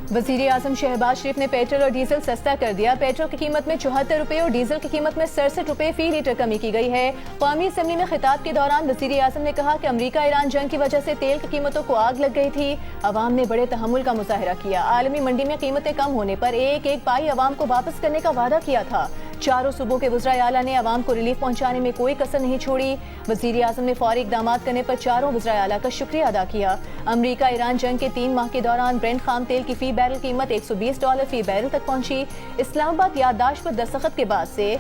वज़ीर आज़म शहबाज शरीफ ने पेट्रोल और डीजल सस्ता कर दिया। पेट्रोल की कीमत में 74 रुपए और डीजल की कीमत में 67 रुपए फी लीटर कमी की गई है। कौमी असम्बली में खिताब के दौरान वज़ीर आज़म ने कहा कि अमरीका ईरान जंग की वजह से तेल की कीमतों को आग लग गई थी। अवाम ने बड़े तहम्मुल का मुजाहिरा किया। आलमी मंडी में कीमतें कम होने पर एक एक पाई अवाम को वापस करने का वादा किया था। चारों सूबों के वज़राए आला ने अवाम को रिलीफ पहुंचाने में कोई कसर नहीं छोड़ी। वज़ीर आज़म ने फौरी इक़दाम करने पर चारों वज़राए आला का शुक्रिया अदा किया। अमरीका ईरान जंग के 3 माह के दौरान ब्रेंट खाम तेल की फी बैरल कीमत $120 फी बैरल तक पहुंची। इस्लामाबाद याददाश्त पर दस्तखत के बाद से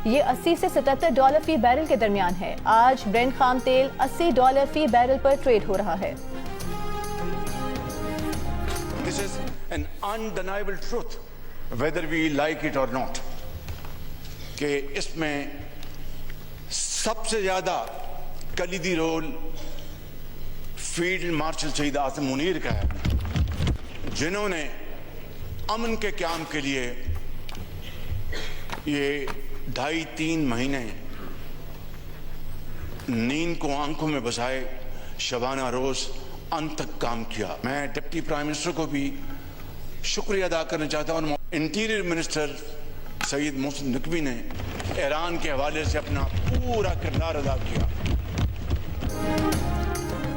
ये $80 से $77 फी बैरल के दरमियान है। आज ब्रेंट खाम तेल $80 फी बैरल पर ट्रेड हो रहा है। This is an undeniable truth, whether we like it or not. कि इसमें सबसे ज्यादा कलीदी रोल फील्ड मार्शल शहीद आसिम मुनीर का है, जिन्होंने अमन के क़याम के लिए ये 2.5-3 महीने नींद को आंखों में बसाए शबाना रोज अंत तक काम किया। मैं डिप्टी प्राइम मिनिस्टर को भी शुक्रिया अदा करना चाहता हूँ। इंटीरियर मिनिस्टर सईद मोहसिन नकवी ने ईरान के हवाले से अपना पूरा किरदार अदा किया।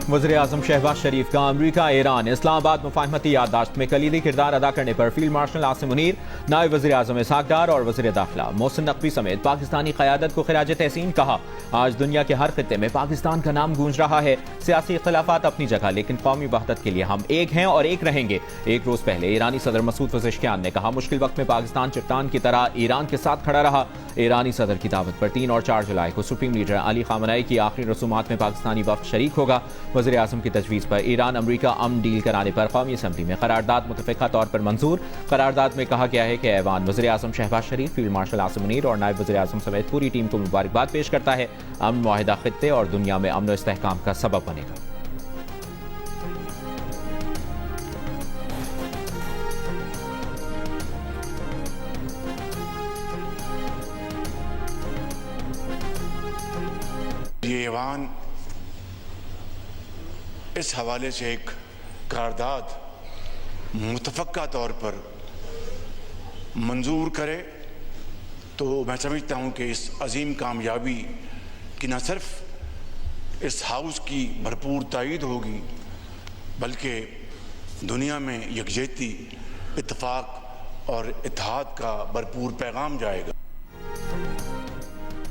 वज़ीर आज़म शहबाज शरीफ का अमरीका ईरान इस्लामाबाद मुफाहमती याददाश्त में कलीदी किरदार अदा करने पर फील्ड मार्शल आसिम मुनीर, नायब वज़ीर आज़म इसहाक डार और वज़ीर दाखिला मोहसिन नकवी समेत पाकिस्तानी क़यादत को खिराज तहसीन कहा। आज दुनिया के हर खित्ते में पाकिस्तान का नाम गूंज रहा है। सियासी इख्तिलाफात अपनी जगह, लेकिन कौमी वहदत के लिए हम एक हैं और एक रहेंगे। एक रोज पहले ईरानी सदर मसूद पज़ेश्कियान ने कहा, मुश्किल वक्त में पाकिस्तान चट्टान की तरह ईरान के साथ खड़ा रहा। ईरानी सदर की दावत पर 3 और 4 जुलाई को सुप्रीम लीडर अली खामनेई की आखिरी रसूमात में पाकिस्तानी वफ्द शरीक होगा। वज़ीर आज़म की तजवीज़ पर ईरान अमरीका अमन डील कराने पर कौमी असम्बली में करारदाद मुतफ़िक़ा तौर पर मंजूर। करारदाद में कहा गया है कि ऐवान वज़ीर आज़म शहबाज शरीफ, फील्ड मार्शल आसिम मुनीर और नायब वज़ीर आज़म समेत पूरी टीम को मुबारकबाद पेश करता है। अमन मुआहिदा खित्ते और दुनिया में अमन व इस्तेहकाम का सबब बनेगा। ये ऐवान इस हवाले से एक करारदाद मुतफ़क्का तौर पर मंजूर करे तो मैं समझता हूँ कि इस अजीम कामयाबी की न सिर्फ इस हाउस की भरपूर तायीद होगी, बल्कि दुनिया में यकजहती, इत्तेफाक और इत्तेहाद का भरपूर पैगाम जाएगा।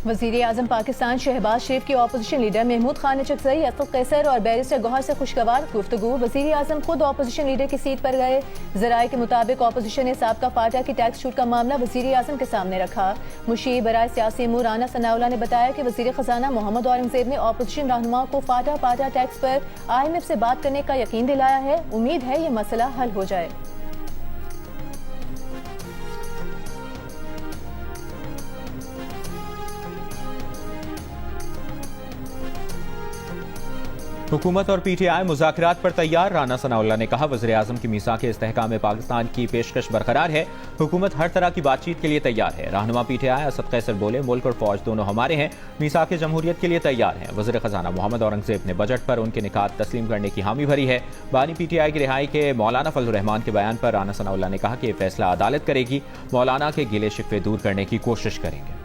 वज़ीर आज़म पाकिस्तान शहबाज शरीफ के अपोजिशन लीडर महमूद खान चकजई, असद कैसर और बैरिस्टर गौहर से खुशगवार गुफ्तगू। वज़ीर आज़म खुद अपोजिशन लीडर की सीट पर गए। ज़राए के मुताबिक अपोजिशन ने साबका फाटा की टैक्स छूट का मामला वज़ीर आज़म के सामने रखा। मुशीर बराए सियासी अमूर राना सनाउल्लाह ने बताया कि वज़ीर ख़जाना मोहम्मद औरंगज़ेब ने अपोजिशन रहनुमाओं को फाटा टैक्स पर IMF से बात करने का यकीन दिलाया है। उम्मीद है ये मसला हल हो जाए। हुकूमत और PTI मुज़ाकरात पर तैयार। राना सनाउल्लाह ने कहा, वज़ीर आज़म की मीसाक इस्तेहकाम में पाकिस्तान की पेशकश बरकरार है। हुकूमत हर तरह की बातचीत के लिए तैयार है। रहनुमा PTI असद कैसर बोले, मुल्क और फौज दोनों हमारे हैं, मीसाक जमहूरियत के लिए तैयार हैं। वज़ीर ख़जाना मोहम्मद औरंगज़ेब ने बजट पर उनके निकात तस्लीम करने की हामी भरी है। बानी PTI की रिहाई के मौलाना फजल रहमान के बयान पर राना सनाउल्लाह ने कहा कि यह फैसला अदालत करेगी। मौलाना के गिले शिकवे दूर करने की कोशिश करेंगे।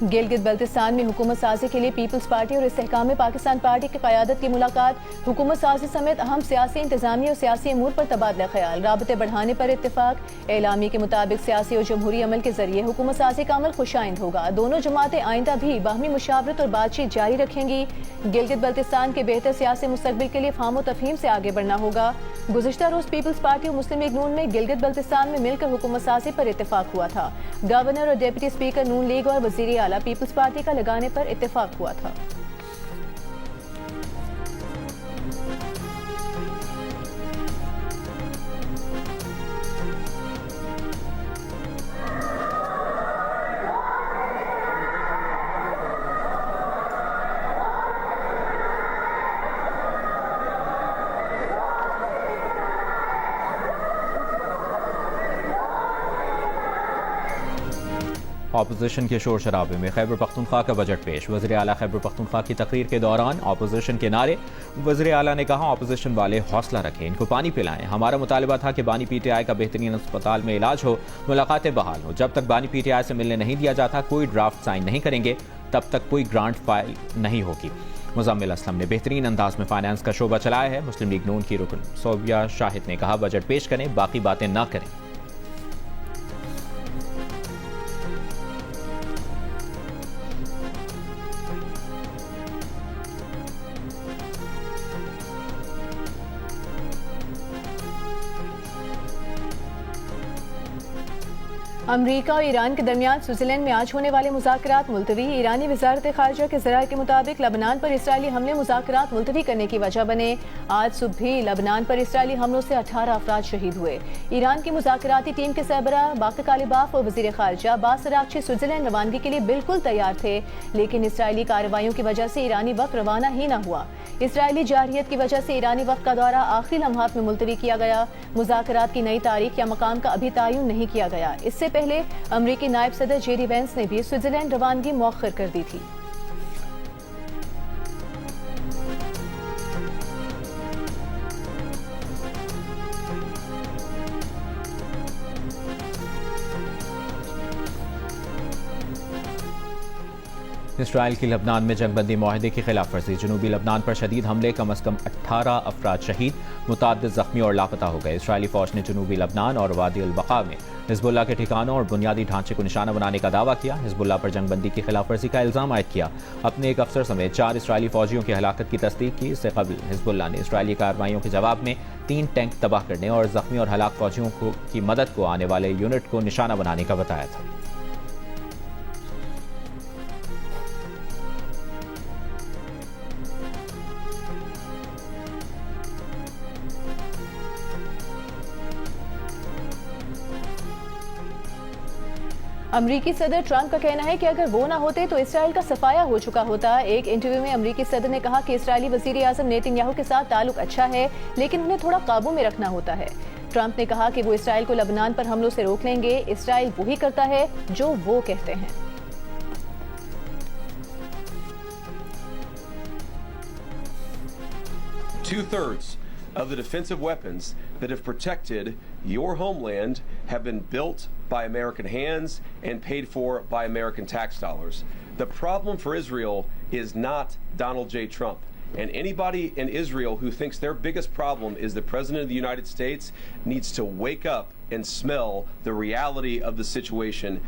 गिलगित बल्तिस्तान में हुकूमत साजी के लिए पीपल्स पार्टी और इस्तेहकाम पाकिस्तान पार्टी की क़यादत की मुलाकात। हुकूमत साजी समेत अहम सियासी इंतजामी और सियासी अमूर पर तबादला ख्याल, राबते बढ़ाने पर इत्तेफाक। एलामी के मुताबिक सियासी और जमहूरी अमल के जरिए हुकूमत साजी का अमल खुशाइंद होगा। दोनों जमातें आइंदा भी बाहमी मुशावरत और बातचीत जारी रखेंगी। गिलगित बल्तिस्तान के बेहतर सियासी मुस्तकबिल के लिए फाहम तफहीम से आगे बढ़ना होगा। गुज़िश्ता रोज पीपल्स पार्टी और मुस्लिम लीग नून में गिलगित बल्तिस्तान में मिलकर हुकूमत साजी पर इत्तेफाक हुआ था। गवर्नर और डिप्टी स्पीकर नून लीग और वज़ीर आला पीपल्स पार्टी का लगाने पर इत्तेफाक हुआ था। अपोजिशन के शोर शराबे में खैबर पख्तूनख्वा का बजट पेश। वज़ीर आला खैबर पख्तूनख्वा की तकरीर के दौरान अपोजिशन के नारे। वज़ीर आला ने कहा, अपोजिशन वाले हौसला रखें, इनको पानी पिलाएं। हमारा मुतालबा था कि बानी PTI का बेहतरीन अस्पताल में इलाज हो, मुलाकातें बहाल हो। जब तक बानी PTI से मिलने नहीं दिया जाता, कोई ड्राफ्ट साइन नहीं करेंगे, तब तक कोई ग्रांट फाइल नहीं होगी। मुज़म्मिल असलम ने बेहतरीन अंदाज में फाइनेंस का शोबा चलाया है। मुस्लिम लीग नून की रुकन सोबिया शाहिद ने कहा, बजट पेश करें, बाकी बातें ना करें। अमरीका और ईरान के दरमियान स्विट्जरलैंड में आज होने वाले मुज़ाकरात मुलतवी। ईरानी वज़ारत ख़ारिजा के ज़राए के मुताबिक लबनान पर इसराइली हमले मुज़ाकरात मुलतवी करने की वजह बने। आज सुबह भी लबनान पर इसराइली हमलों से 18 अफराद शहीद हुए। ईरान की मुज़ाकराती टीम के सरबरा बाक़र कालिबाफ और वज़ीर ख़ारिजा अब्बास अराग़ची स्विट्जरलैंड रवानगी के लिए बिल्कुल तैयार थे, लेकिन इसराइली कार्रवाइयों की वजह से ईरानी वक्त रवाना ही न हुआ। इसराइली जारहियत की वजह से ईरानी वक्त का दौरा आखिरी लम्हात में मुलतवी किया गया। मुज़ाकरात की नई तारीख या मकाम का अभी तयन नहीं किया गया। इससे पहले अमरीकी नायब सदर JD वेंस ने भी स्विट्जरलैंड रवानगी मौखर कर दी थी। इसराइल की लबनान में जंगबंदी मुआहदे की खिलाफ वर्जी। जनूबी लबनान पर शदीद हमले, कम अज कम 18 अफराद शहीद, मुताद्दिद जख्मी और लापता हो गए। इसराइली फौज ने जनूबी लबनान और वादी अल बका में हिजबुल्लाह के ठिकानों और बुनियादी ढांचे को निशाना बनाने का दावा किया। हिजबुल्लाह पर जंगबंदी की खिलाफ वर्जी का इल्जाम आयद किया। अपने एक अफसर समेत 4 इसराइली फौजियों की हलाकत की तस्दीक की। इससे कबल हिजबुल्लाह ने इसराइली कार्रवाइयों के जवाब में 3 टैंक तबाह करने और जख्मी और हलाक फौजियों की मदद को आने वाले यूनिट को निशाना बनाने का बताया था। अमरीकी सदर ट्रंप का कहना है कि अगर वो ना होते तो इसराइल का सफाया हो चुका होता। एक इंटरव्यू में अमरीकी सदर ने कहा कि इसराइली वजीर आजम नेतन्याहू के साथ ताल्लुक अच्छा है, लेकिन उन्हें थोड़ा काबू में रखना होता है। ट्रंप ने कहा कि वो इसराइल को लबनान पर हमलों से रोक लेंगे। इसराइल वही करता है जो वो कहते हैं। Two-thirds of the defensive weapons that have protected your homeland have been built by American hands and paid for by American tax dollars. The problem for Israel is not Donald J. Trump. And anybody in Israel who thinks their biggest problem is the President of the United States needs to wake up and smell the reality of the situation.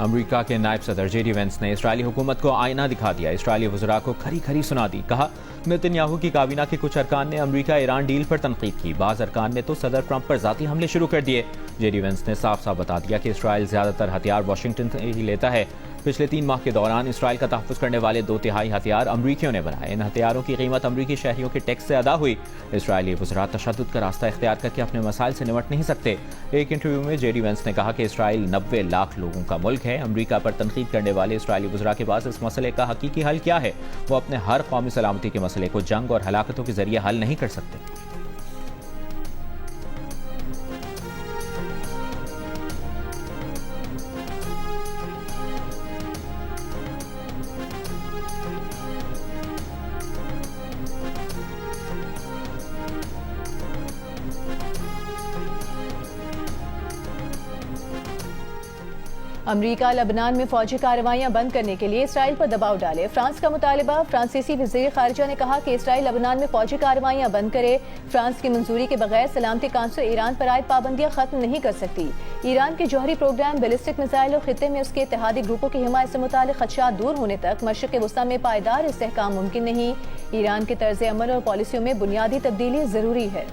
अमरीका के नायब सदर JD veins ने Israeli हुकूमत को आईना दिखा दिया। Israeli वज़रा को खरी खरी सुना दी। कहा, नेतन्याहू की काबीना के कुछ अरकान ने अमरीका ईरान डील पर तनकीद की। बाज़ अरकान ने तो सदर ट्रंप पर ज़ाती हमले शुरू कर दिए। JD वेंस ने साफ साफ बता दिया कि इसराइल ज़्यादातर हथियार वाशिंगटन से ही लेता है। पिछले 3 माह के दौरान इसराइल का तहफ़्फ़ुज़ करने वाले 2/3 हथियार अमरीकियों ने बनाए। इन हथियारों की कीमत अमरीकी शहरियों के टैक्स से अदा हुई। इसराइली वज़रा तशद्दुद का रास्ता इख्तियार करके अपने मसाइल से निपट नहीं सकते। एक इंटरव्यू में JD वेंस ने कहा कि इसराइल 90 लाख लोगों का मुल्क है। अमरीका पर तनकीद करने वाले इसराइली वज़रा के पास इस मसले का हकीकी हल क्या है? वो अपने हर कौमी सलामती के मसले को जंग और हलाकतों के जरिए हल नहीं कर सकते। अमरीका लबनान में फौजी कार्रवाइयां बंद करने के लिए इसराइल पर दबाव डाले। फ्रांस का मुतालबा। फ्रांसीसी वज़ीर ख़ारिजा ने कहा कि इसराइल लबनान में फौजी कार्रवाइयां बंद करे। फ्रांस की मंजूरी के बगैर सलामती काउंसिल ईरान पर आयद पाबंदियां खत्म नहीं कर सकती। ईरान के जौहरी प्रोग्राम, बैलिस्टिक मिसाइल और खित्ते में उसके इत्तेहादी ग्रुपों की हिमायत से मुताल्लिक़ खदशात दूर होने तक मशरिक़ वस्ता में पायदार इस्तेहकाम मुमकिन नहीं। ईरान के तर्ज़ अमल और पॉलिसियों में बुनियादी तब्दीली ज़रूरी है।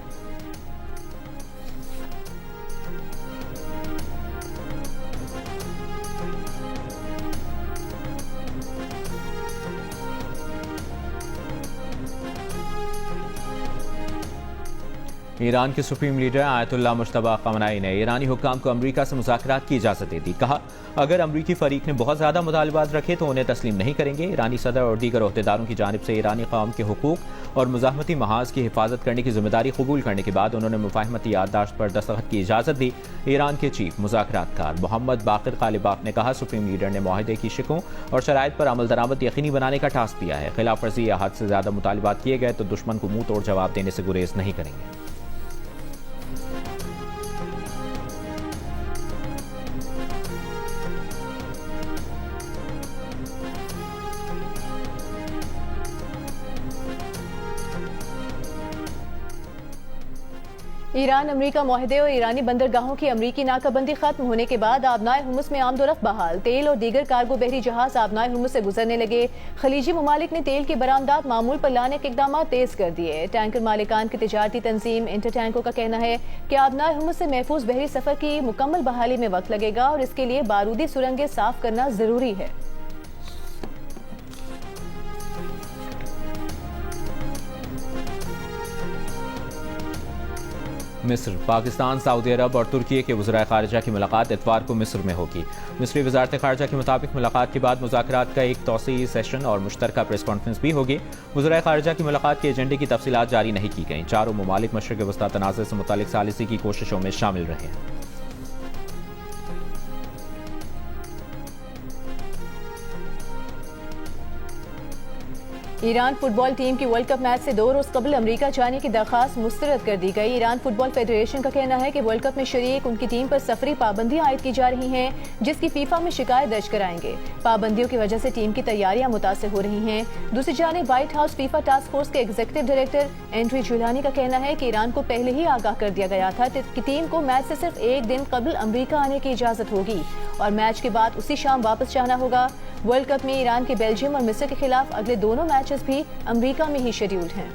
ईरान के सुप्रीम लीडर आयतुल्लाह मुश्तबा खमनाई ने ईरानी हुक्काम को अमरीका से मुज़ाकरात की इजाज़त दे दी। कहा, अगर अमरीकी फरीक ने बहुत ज़्यादा मुतालबात रखे तो उन्हें तस्लीम नहीं करेंगे। ईरानी सदर और दीगर ओहदेदारों की जानिब से ईरानी कौम के हुकूक और मुज़ाहमती महाज की हिफाजत करने की जिम्मेदारी कबूल करने के बाद उन्होंने मुफाहमती याददाश्त पर दस्तखत की इजाज़त दी। ईरान के चीफ मुज़ाकरातकार मोहम्मद बाकिर कालिबाफ ने कहा, सुप्रीम लीडर ने मुआहदे की शिकों और शराइत पर अमल दरामद यकीनी बनाने का टास्क दिया है। खिलाफ वर्जी या हद से ज़्यादा मुतालबात किए गए तो दुश्मन को मुंह तोड़ जवाब देने से गुरेज नहीं करेंगे। ईरान अमरीका मुआहदे और ईरानी बंदरगाहों की अमरीकी नाकाबंदी खत्म होने के बाद आबनाए हुर्मुज़ में आमदोरफ्त बहाल। तेल और दीगर कार्गो बहरी जहाज आबनाए हुर्मुज़ से गुजरने लगे। खलीजी ममालिक ने तेल की बरामदात मामूल पर लाने के इकदाम तेज कर दिए। टैंकर मालिकान की तिजारती तंजीम इंटर टैंको का कहना है कि आबनाए हुर्मुज़ से महफूज बहरी सफर की मुकम्मल बहाली में वक्त लगेगा और इसके लिए बारूदी सुरंगें साफ करना जरूरी है। मिस्र, पाकिस्तान, सऊदी अरब और तुर्की के वज़राए ख़ारिजा की मुलाकात इतवार को मिस्र में होगी। मिस्री वज़ारत ख़ारिजा के मुताबिक मुलाकात के बाद मुज़ाकरात का एक तौसीई सेशन और मुश्तरका प्रेस कॉन्फ्रेंस भी होगी। वज़राए ख़ारिजा की मुलाकात के एजेंडे की तफसीलात जारी नहीं की गई। चारों ममालिक मशरिक़ वस्ता तनाज़े से मुतालिक सालिसी की कोशिशों में शामिल रहे हैं। ईरान फुटबॉल टीम की वर्ल्ड कप मैच से 2 रोज कबल अमेरिका जाने की दरखास्त मुस्तरद कर दी गई। ईरान फुटबॉल फेडरेशन का कहना है कि वर्ल्ड कप में शरीक उनकी टीम पर सफरी पाबंदियां आयद की जा रही हैं, जिसकी फीफा में शिकायत दर्ज कराएंगे। पाबंदियों की वजह से टीम की तैयारियां मुतासिर हो रही हैं। दूसरी जानिब white house FIFA task force के एग्जीक्यूटिव डायरेक्टर एंड्री जुलानी का कहना है कि ईरान को पहले ही आगाह कर दिया गया था कि टीम को मैच से सिर्फ एक दिन कबल अमेरिका आने की इजाजत होगी और मैच के बाद उसी शाम वापस जाना होगा। वर्ल्ड कप में ईरान के बेल्जियम और मिस्र के खिलाफ अगले दोनों मैचेस भी अमेरिका में ही शेड्यूल्ड हैं।